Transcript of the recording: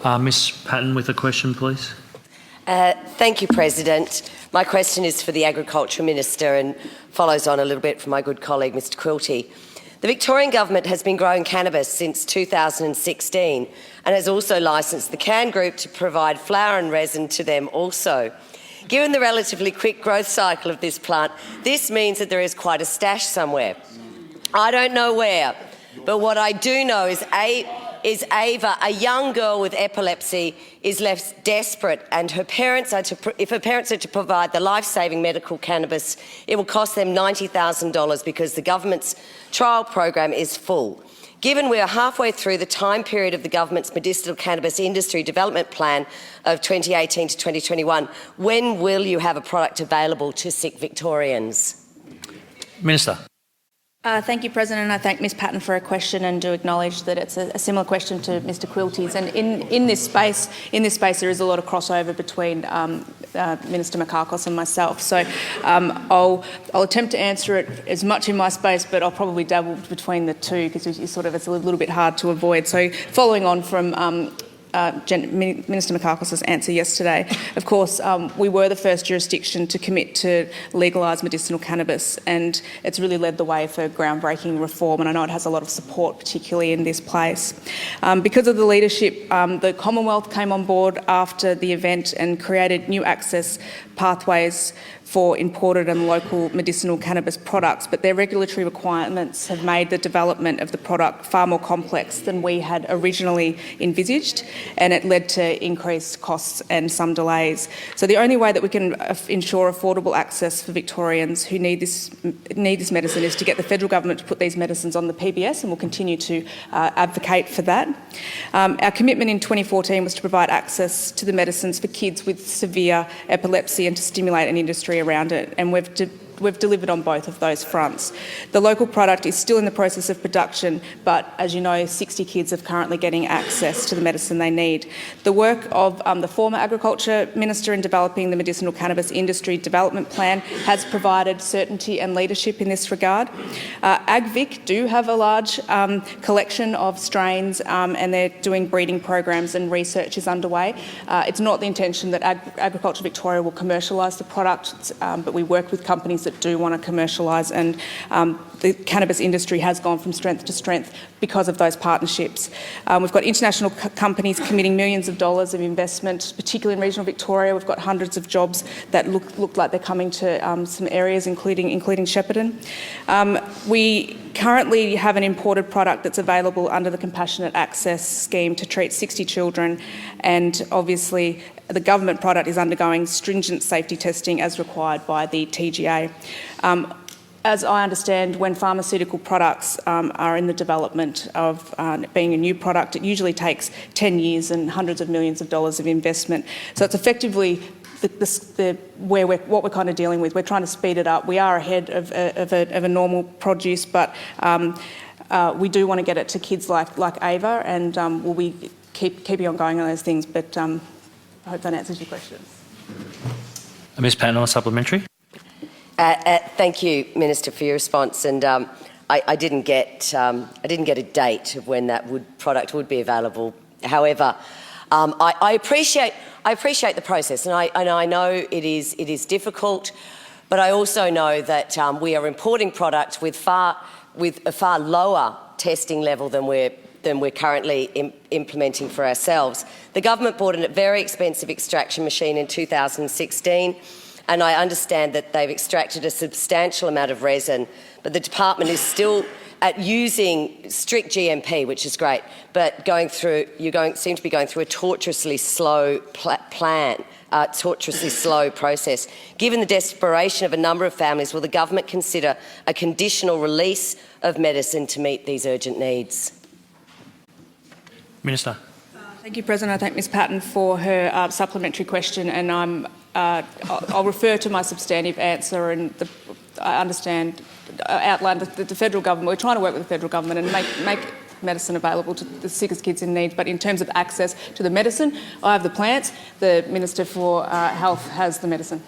Ms Patten with a question, please. Thank you, President. My question is for the Agriculture Minister and follows on a little bit from my good colleague, Mr Quilty. The Victorian Government has been growing cannabis since 2016 and has also licensed the Can Group to provide flower and resin to them also. Given the relatively quick growth cycle of this plant, this means that there is quite a stash somewhere. I don't know where, but what I do know is Ava, a young girl with epilepsy, is left desperate, and if her parents are to provide the life-saving medical cannabis, it will cost them $90,000 because the government's trial program is full. Given we are halfway through the time period of the government's medicinal cannabis industry development plan of 2018 to 2021, when will you have a product available to sick Victorians? Minister. Thank you, President. I thank Ms Patten for her question and do acknowledge that it's a similar question to Mr Quilty's. And in this space, there is a lot of crossover between Minister Mikakos and myself. So I'll attempt to answer it as much in my space, but I'll probably dabble between the two because it's a little bit hard to avoid. So following on from Minister Mikakos' answer yesterday, of course, we were the first jurisdiction to commit to legalise medicinal cannabis, and it's really led the way for groundbreaking reform, and I know it has a lot of support, particularly in this place. Because of the leadership, the Commonwealth came on board after the event and created new access pathways for imported and local medicinal cannabis products, but their regulatory requirements have made the development of the product far more complex than we had originally envisaged, and it led to increased costs and some delays. So the only way that we can ensure affordable access for Victorians who need this medicine is to get the federal government to put these medicines on the PBS, and we'll continue to advocate for that. Our commitment in 2014 was to provide access to the medicines for kids with severe epilepsy and to stimulate an industry around it, and we've delivered on both of those fronts. The local product is still in the process of production, but as you know, 60 kids are currently getting access to the medicine they need. The work of the former Agriculture Minister in developing the medicinal cannabis industry development plan has provided certainty and leadership in this regard. AgVic do have a large collection of strains and they're doing breeding programs and research is underway. It's not the intention that Agriculture Victoria will commercialise the product, but we work with companies that do want to commercialise, and the cannabis industry has gone from strength to strength because of those partnerships. We've got international companies committing millions of dollars of investment, particularly in regional Victoria. We've got hundreds of jobs that look like they're coming to some areas, including Shepparton. We currently have an imported product that's available under the Compassionate Access Scheme to treat 60 children, and obviously the government product is undergoing stringent safety testing as required by the TGA. As I understand, when pharmaceutical products are in the development of being a new product, it usually takes 10 years and hundreds of millions of dollars of investment. So it's effectively what we're kind of dealing with. We're trying to speed it up. We are ahead of a normal produce, but we do want to get it to kids like Ava, and we'll be keeping on going on those things. But I hope that answers your question. Ms Patten, on a supplementary. Thank you, Minister, for your response. And I didn't get a date of when that product would be available. However, I appreciate the process, and I know it is difficult, but I also know that we are importing product with a far lower testing level than we're currently implementing for ourselves. The government bought a very expensive extraction machine in 2016, and I understand that they've extracted a substantial amount of resin, but the department is still at using strict GMP, which is great, but seem to be going through a tortuously slow tortuously slow process. Given the desperation of a number of families, will the government consider a conditional release of medicine to meet these urgent needs? Minister. Thank you, President. I thank Ms Patten for her supplementary question, and I'll refer to my substantive answer, and I understand, outlined that the federal government, we're trying to work with the federal government and make medicine available to the sickest kids in need, but in terms of access to the medicine, I have the plants, the Minister for Health has the medicine.